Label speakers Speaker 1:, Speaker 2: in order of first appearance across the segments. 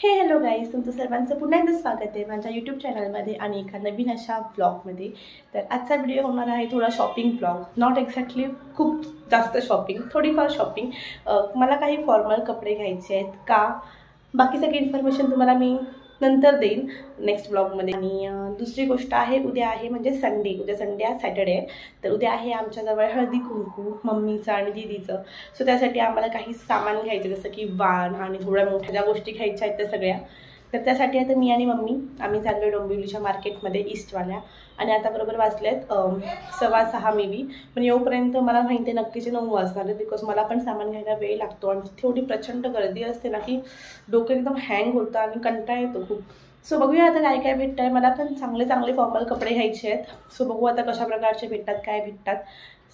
Speaker 1: Hello guys, तुमचं सर्वांचं पुन्हा एकदा स्वागत आहे माझ्या यूट्यूब चॅनलमध्ये आणि एका नवीन अशा ब्लॉगमध्ये. तर आजचा व्हिडिओ होणार आहे थोडा शॉपिंग ब्लॉग. नॉट एक्झॅक्टली खूप जास्त शॉपिंग, थोडीफार शॉपिंग. मला काही फॉर्मल कपडे घ्यायचे आहेत का, बाकी सगळी इन्फॉर्मेशन तुम्हाला मी नंतर देईन नेक्स्ट ब्लॉगमध्ये. आणि दुसरी गोष्ट आहे, उद्या आहे म्हणजे संडे. उद्या संडे आज सॅटर्डे आहे, तर उद्या आहे आमच्याजवळ हळदी कुंकू मम्मीचं आणि दीदीचं. सो त्यासाठी आम्हाला काही सामान घ्यायचं, जसं की वाण आणि थोड्या मोठ्या ज्या गोष्टी घ्यायच्या आहेत त्या सगळ्या. तर त्यासाठी आता मी आणि मम्मी आम्ही चाललो डोंबिवलीच्या मार्केटमध्ये ईस्टवाल्या. आणि आता बरोबर वाजलेत 6:15 मे बी. पण येऊपर्यंत मला माहिती आहे नक्कीचे 9 वाजणार आहेत, बिकॉज मला पण सामान घ्यायला वेळ लागतो आणि तिथे एवढी प्रचंड गर्दी असते ना की डोकं एकदम हँग होतं आणि कंटाळा येतो खूप. सो बघूया आता काय काय भेटतं आहे. मला पण चांगले चांगले फॉर्मल कपडे घ्यायचे आहेत. सो बघू आता कशा प्रकारचे भेटतात, काय भेटतात.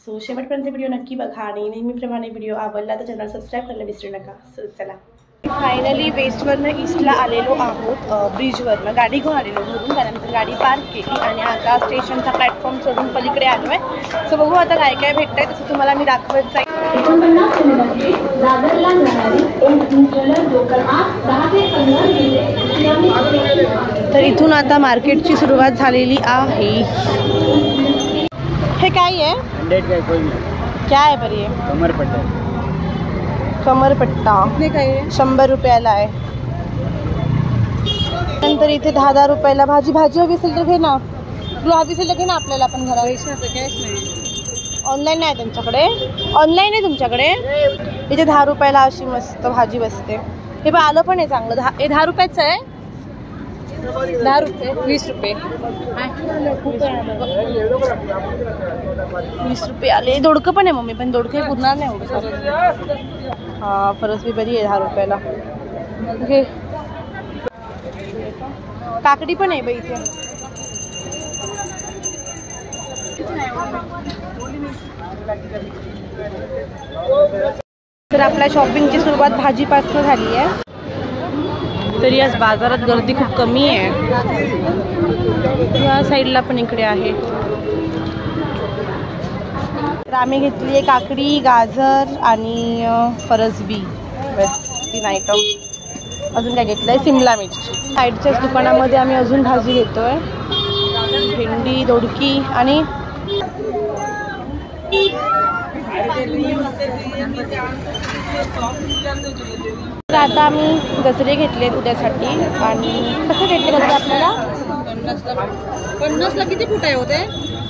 Speaker 1: सो शेवटपर्यंत व्हिडिओ नक्की बघा आणि नेहमीप्रमाणे व्हिडिओ आवडला तर चॅनल सबस्क्राईब करायला विसरू नका. सो चला, फायनली वेस्टवरनं ईस्टला आलेलो आहोत. ब्रिजवरनं गाडी घेऊन आलेलो घरून, त्यानंतर गाडी पार्क केली आणि आता स्टेशनचा प्लॅटफॉर्म चढून पलीकडे आलो आहे. सो बघू आता काय काय भेटतं आहे, तसं तुम्हाला मी दाखवत जाईल. तर इथून आता मार्केटची सुरुवात झालेली आहे. हे काय आहे? क्या आहे बरी? कमरपट्टा 100 रुपयाला आहे. नंतर इथे 10 रुपयाला भाजी हवी असेल तर घे ना. तुला हवी असेल तर घे ना, आपल्याला पण घरात. ऑनलाईन नाही त्यांच्याकडे, ऑनलाईन आहे तुमच्याकडे. इथे 10 रुपयाला अशी मस्त भाजी बसते. हे पण आलं पण आहे चांगलं. हे 10 रुपयाचं आहे. 10 रुपये 20 रुपये 20 रुपये आले. दोडकं पण आहे मम्मी, पण दोडकं पुरणार नाही एवढं. हा फरस बी बरी आहे 10 रुपयाला. ओके, काकडी पण आहे बाई इथे. तर आपल्या शॉपिंगची सुरुवात भाजीपासून झाली आहे. तरी आज बाजारात गर्दी खूप कमी आहे. या साईडला पण इकडे आहे. तर आम्ही घेतली आहे काकडी, गाजर आणि फरसबी, बस 3 आयटम. अजून काय घेतलं आहे? सिमला मिरची. साईडच्याच दुकानामध्ये आम्ही अजून भाजी घेतोय, भेंडी, दोडकी आणि आता आम्ही गजरे घेतलेत उद्यासाठी. आणि कसं घेतले गजरे आपल्याला? 50ला किती फूट आहे होते?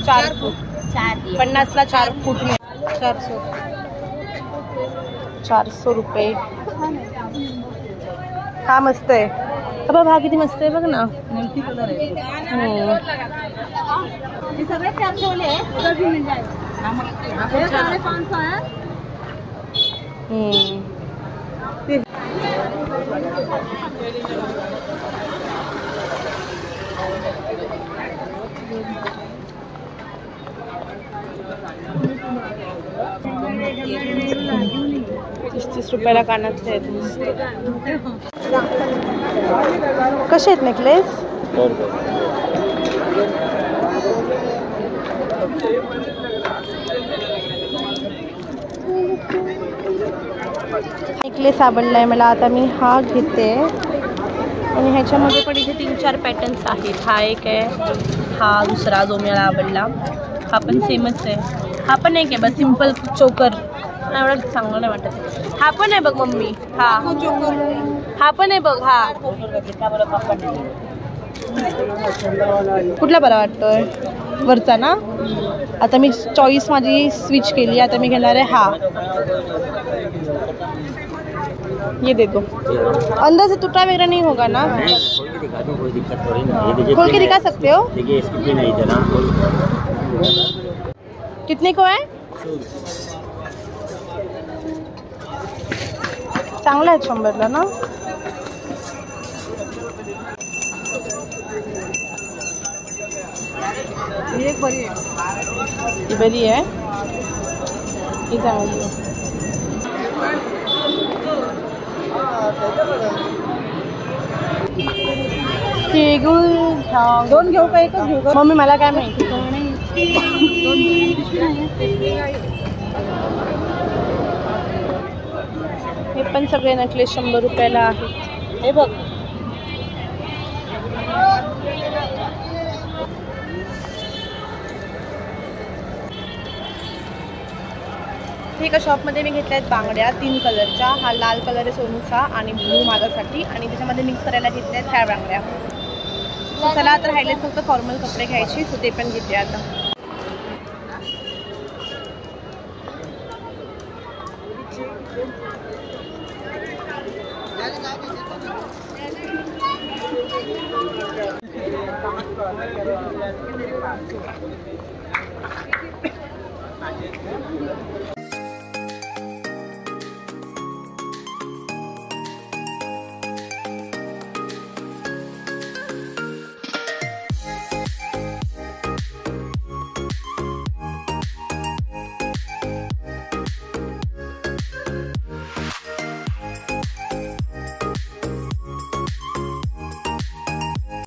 Speaker 1: 4 फूट. 50ला 4 फूट. 400 रुपये. हा मस्त आहे. बाबा हा किती मस्त आहे बघ ना. मल्टी कलर आहे. सगळे 400 वाले आहे. 550 है. $30 रुपयाला कानातले आहेत. कसे आहेत नेकलेस? नेकलेस आवडला आहे मला. आता मी हा घेते आणि ह्याच्यामध्ये पण इथे 3-4 पॅटर्न्स आहेत. हा एक आहे, हा दुसरा जो मला आवडला. हा पण सेमच आहे. हा पण एक आहे बस सिम्पल चोकर, एवढं चांगलं नाही वाटत. हा पण आहे बघ मम्मी. हा पण आहे बघ. हा कुठला बरा वाटतोय? वरचा ना. आता मी चॉईस माझी स्विच केली. आता मी घेणार आहे हा. ये देखो, अंदर से टूटा वगैरह नहीं होगा ना? खोल के दिखा सकते हो? कितने को है? चांगला आहे 100ला ना. एक बरी आहे. ही बरी आहे. ही चांगली आहे. दोन घेऊ का एकच घेऊ का मम्मी? मला काय माहिती. हे पण सगळे नेकलेस 100 रुपयाला आहेत. हे बघ इथे एका शॉपमध्ये मी घेतल्या आहेत बांगड्या 3 कलरच्या. हा लाल कलर आहे सोनूचा आणि ब्लू माझ्यासाठी, आणि त्याच्यामध्ये मिक्स करायला घेतल्या आहेत ह्या बांगड्या. सो चला आता राहिले फक्त फॉर्मल कपडे घ्यायचे, सो ते पण घेते आता.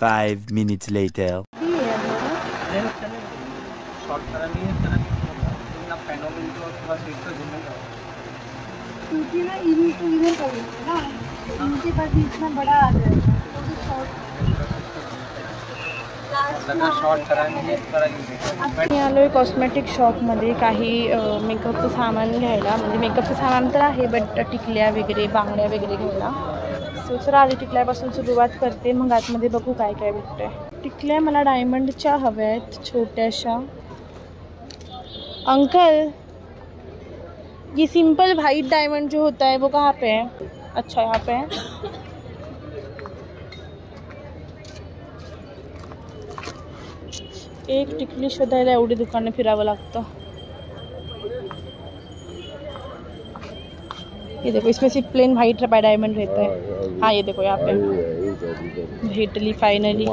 Speaker 2: Five minutes later.
Speaker 1: आलोय कॉस्मेटिक शॉपमध्ये काही मेकअपचं सामान घ्यायला. म्हणजे मेकअपचं सामान तर आहे, बट टिकल्या वगैरे बांगड्या वगैरे घ्यायला. सो चला आधी टिकल्यापासून सुरुवात करते, मग आतमध्ये बघू काय काय भेटतंय. टिकल्या मला डायमंडच्या हव्या आहेत, छोट्याशा. अंकल, ये सिंपल वाइट डायमंड जो होता है वो कहाँ पे है? अच्छा यहाँ पे है. एक टिकली शोधायला एवढी दुकाने फिरावं लागतं. ये देखो, इसमें सिर्फ प्लेन वाइट डायमंड रहता है. हाँ ये देखो यहाँ पे भेटली फाइनली.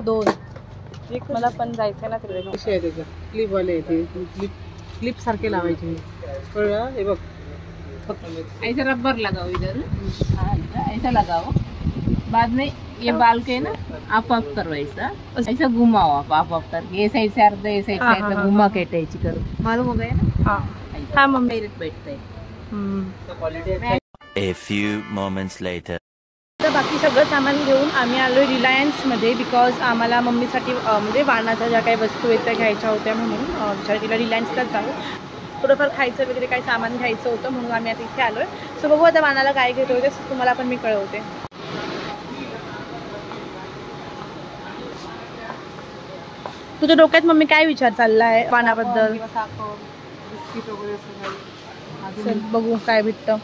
Speaker 1: दोन मला पण जायचं ना तिकडे.
Speaker 3: कशी आहे त्याचं क्लिप वाले येते, क्लिप सारखे लावायचे. कळलं? हे बघ,
Speaker 4: ऐसा रबर लगाओ इधर, ऐसा लगाओ. बाद में ये बाल के ना आप करो, ऐसा घुमाओ आप करके. ये साइड से अर्धा, ये साइड से अर्धा घुमा के अटैच करो. मालूम हो गया ना? हाँ मम्मी बैठते हैं.
Speaker 2: A few moments later.
Speaker 1: तर बाकी सगळं सामान घेऊन आम्ही आलो आहे रिलायन्समध्ये, बिकॉज आम्हाला मम्मीसाठी म्हणजे वाणाच्या ज्या काही वस्तू आहेत त्या घ्यायच्या होत्या, म्हणून तिला रिलायन्सलाच जाऊ. थोडंफार खायचं वगैरे काही सामान घ्यायचं होतं, म्हणून आम्ही आता इथे आलो आहे. सो बघू आता वाणाला काय घेतो होते तुम्हाला पण मी कळवते. तुझ्या डोक्यात मम्मी काय विचार चालला आहे वाणाबद्दल?
Speaker 3: बिस्किट वगैरे
Speaker 1: चल बघू काय भेटतं.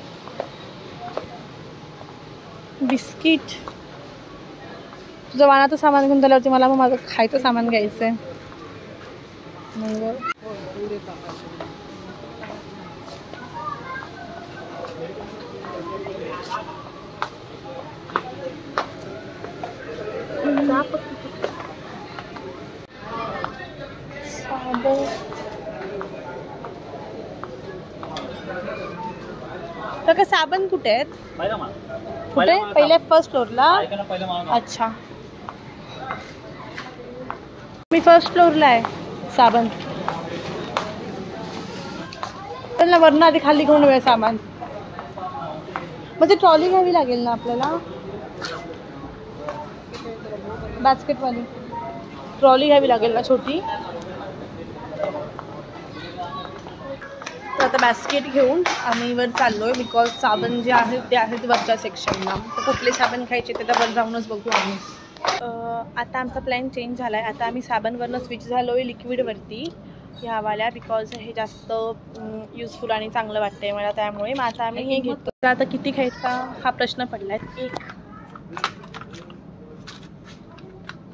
Speaker 1: बिस्किट. तुझं वाणाचं सामान घेऊन झाल्यावरती मला मग माझं खायचं सामान घ्यायचं आहे. साबण कुठे आहेत? कुठे? पहिल्या फर्स्ट फ्लोअरला. अच्छा, मी फर्स्ट फ्लोअरला आहे. साबण ना वरनं आधी खाली घेऊन वेळ सामान. म्हणजे ट्रॉली घ्यावी लागेल ना आपल्याला, बास्केटवाली ट्रॉली घ्यावी लागेल ना छोटी. तर आता बास्केट घेऊन आम्ही वर चाललो आहे, बिकॉज साबण जे आहेत ते आहेत वरच्या सेक्शनला. तर कुठले साबण खायचे ते तर वर जाऊनच बघू आम्ही. आता आमचा प्लॅन चेंज झाला आहे. आता आम्ही साबणवरनं स्विच झालो आहे लिक्विडवरती ह्यावाल्या, बिकॉज हे जास्त युजफुल आणि चांगलं वाटतं आहे मला, त्यामुळे मग आता आम्ही हे घेतो. तर आता किती खायचा हा प्रश्न पडला आहे. 1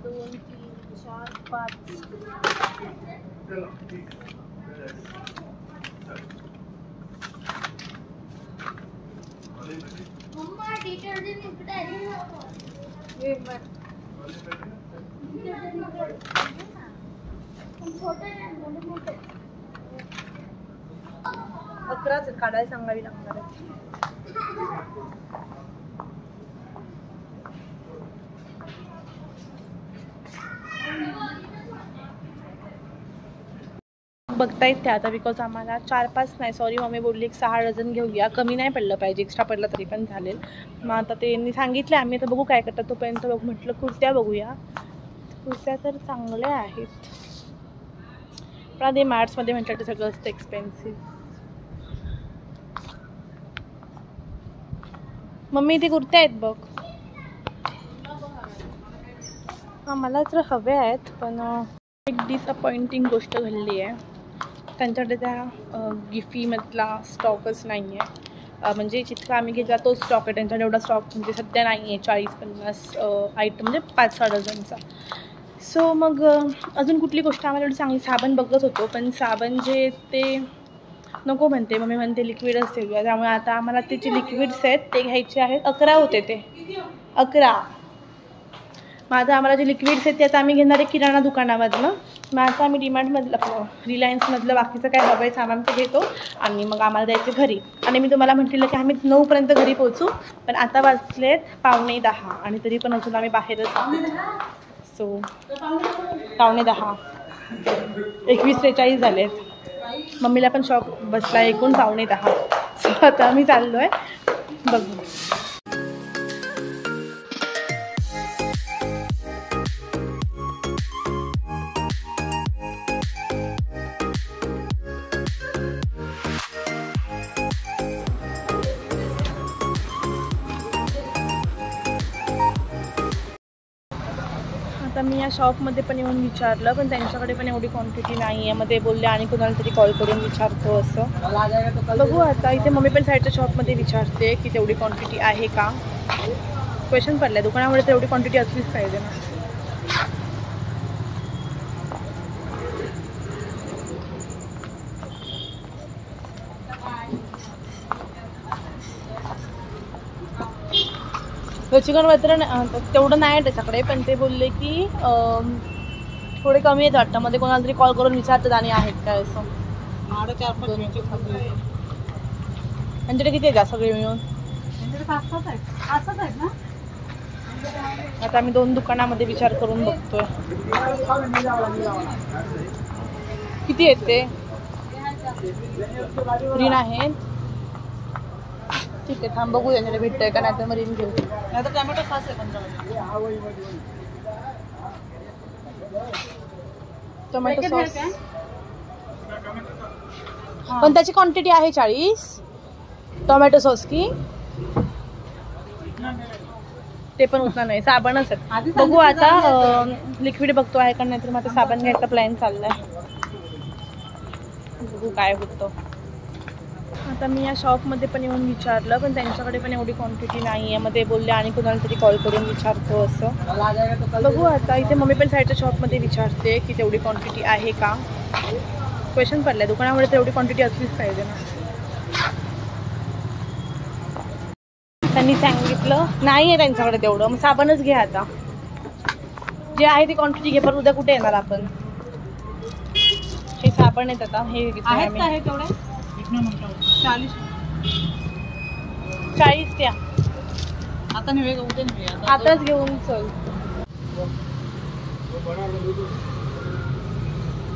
Speaker 1: 2 3 4 5. अकराच काढायला सांगावी लागणार आहे. बघतायत ते आता, बिकॉज आम्हाला 4-5 नाही, सॉरी मम्मी बोलली 6 डझन घेऊया. कमी नाही पडलं पाहिजे, एक्स्ट्रा पडलं तरी पण चालेल. मग आता त्यांनी सांगितलं, आम्ही आता बघू काय करतात. तोपर्यंत बघू म्हटलं कुर्त्या बघूया. कुर्त्या तर चांगल्या आहेत, पण आधी मॅट्समध्ये म्हटलं तर सगळं असतं एक्सपेन्सिव्ह. मम्मी इथे कुर्त्या आहेत बघ. हां मला तर हवे आहेत, पण एक डिसअपॉइंटिंग गोष्ट घडली आहे. त्यांच्याकडे त्या गिफीमधला स्टॉकच नाही आहे. म्हणजे जितका आम्ही घेतला तो स्टॉक आहे, त्यांच्याकडे एवढा स्टॉक म्हणजे सध्या नाही आहे. 40-50 आयटम म्हणजे 5-6 डझनचा. सो मग अजून कुठली गोष्ट आम्हाला एवढी चांगली, साबण बघत होतो पण साबण जे ते नको म्हणते. मम्मी म्हणते लिक्विडच ठेवूया. त्यामुळे आता आम्हाला त्याचे लिक्विड्स आहेत ते घ्यायचे आहेत. 11 होते ते, 11. मग आता आम्हाला जे लिक्विड्स आहेत ते आता आम्ही घेणार आहे किराणा दुकानामधनं. मग आता आम्ही डीमार्टमधलं रिलायन्समधलं बाकीचं काय हवं आहे सामान ते घेतो आणि मग आम्हाला द्यायचं घरी. आणि मी तुम्हाला म्हटलेलं की आम्ही 9पर्यंत घरी पोहोचू, पण आता वाजलेत 9:45 आणि तरी पण अजून आम्ही बाहेरच आहोत. सो 9:45, 21:43 झालेत. मम्मीला पण शॉक बसला एकूण 9:45. सो आता आम्ही चाललो आहे बघू. आता मी या शॉपमध्ये पण येऊन विचारलं, पण त्यांच्याकडे पण एवढी क्वांटिटी नाही आहे. मग ते बोलले आणि कुणाला तरी कॉल करून विचारतो असं. बघू आता. इथे मम्मी पण साईडच्या शॉपमध्ये विचारते की तेवढी क्वांटिटी आहे का. क्वेश्चन पडलं दुकानामध्ये तर एवढी क्वांटिटी असलीच पाहिजे ना. चिकन वगैरे तेवढं नाही आहे त्याच्याकडे, पण ते बोलले की थोडे कमी आहेत वाटतं. मध्ये कोणाला तरी कॉल करून विचारतात आणि आहेत काय असं. त्यांच्याकडे किती आहेत सगळे मिळून? आता आम्ही 2 दुकानामध्ये विचार करून बघतोय किती आहेत ते. ग्रीन आहेत, ठीक आहे थांब बघू त्यांच्याकडे भेटतंय का, नाही तर मग रिन घेऊ. नाही तर टोमॅटो सॉस आहे टोमॅटो सॉस, पण त्याची क्वांटिटी आहे 40. टोमॅटो सॉस की ते पण उतना नाही, साबणच आहे. बघू आता लिक्विड बघतो आहे का, नाही तर मग आता साबण घ्यायचा प्लॅन चाललाय. बघू काय होतं. आता मी या शॉपमध्ये पण येऊन विचारलं, पण त्यांच्याकडे पण एवढी क्वांटिटी नाही आहे. मग ते बोलले आणि कुणाला तरी कॉल करून विचारतो असं. बघू आता. इथे मम्मी पण साईडच्या शॉपमध्ये विचारते की तेवढी क्वांटिटी आहे का. क्वेश्चन पडलं दुकानामध्ये तर एवढी क्वांटिटी असलीच पाहिजे ना. त्यांनी सांगितलं नाही आहे त्यांच्याकडे तेवढं, मग साबणच घे आता. जे आहे ती क्वांटिटी घे, पण उद्या कुठे येणार आपण. हे साबण आहेत आता, हे आहेत तेवढे 40 त्या आता नाही, आताच घेऊन चल.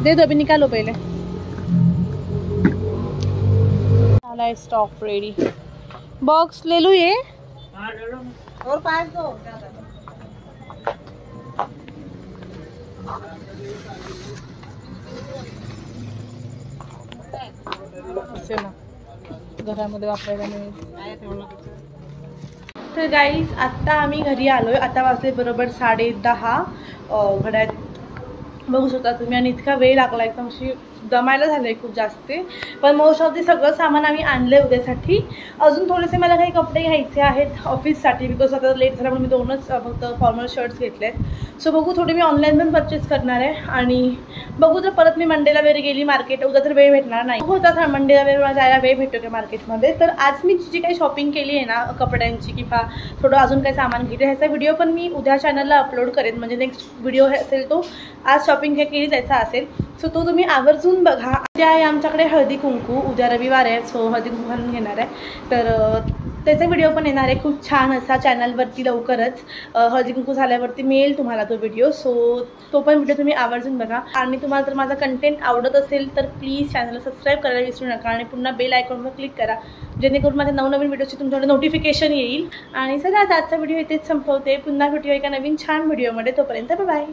Speaker 1: दे दो, अभी निकालो पहले. आला स्टॉक रेडी. बॉक्स ले लो ये और 5 दो. असे ना घरामध्ये वापरायला मिळेल. तर गाईज आत्ता आम्ही घरी आलोय. आता वाजले बरोबर 10:30. घड्यात बघू शकता तुम्ही. आणि इतका वेळ लागला, एकदम अशी दमायला झालं आहे खूप जास्त. पण मोस्ट ऑफ ते सगळं सामान आम्ही आणलं आहे उद्यासाठी. अजून थोडेसे मला काही कपडे घ्यायचे आहेत ऑफिससाठी, बिकॉज आता लेट झाल्यामुळे मी 2च फक्त फॉर्मल शर्ट्स घेतले आहेत. सो बघू, थोडे मी ऑनलाईन पण परचेस करणार आहे. आणि बघू जर परत मी मंडेला वेळ गेली मार्केट, उद्या तर वेळ भेटणार नाही. होता मंडेला वेळ जायला वेळ भेटतो का मार्केटमध्ये. तर आज मी जी काही शॉपिंग केली आहे ना कपड्यांची किंवा थोडं अजून काही सामान घेतलं, ह्याचा व्हिडिओ पण मी उद्या चॅनलला अपलोड करेन. म्हणजे नेक्स्ट व्हिडिओ असेल तो आज शॉपिंग केली त्याचा असेल. सो तो तुम्ही आवर्जून बघा. उद्या आहे आमच्याकडे हळदी कुंकू, उद्या रविवार आहे. सो हळदी कुंकू घालून घेणार आहे. तर त्याचा व्हिडिओ पण येणार आहे खूप छान असा चॅनलवरती लवकरच. हळदी कुंकू झाल्यावरती मिळेल तुम्हाला तो व्हिडिओ. सो तो पण व्हिडिओ तुम्ही आवर्जून बघा. आणि तुम्हाला जर माझा कंटेंट आवडत असेल तर प्लीज चॅनलला सबस्क्राईब करायला विसरू नका. आणि पुन्हा बेल आयकॉनवर क्लिक करा, जेणेकरून माझ्या नवनवीन व्हिडिओची तुमच्याकडे नोटिफिकेशन येईल. आणि सगळ्यात आजचा व्हिडिओ इथेच संपवते. पुन्हा व्हिडिओ एका नवीन छान व्हिडिओमध्ये. तोपर्यंत बाय बाय.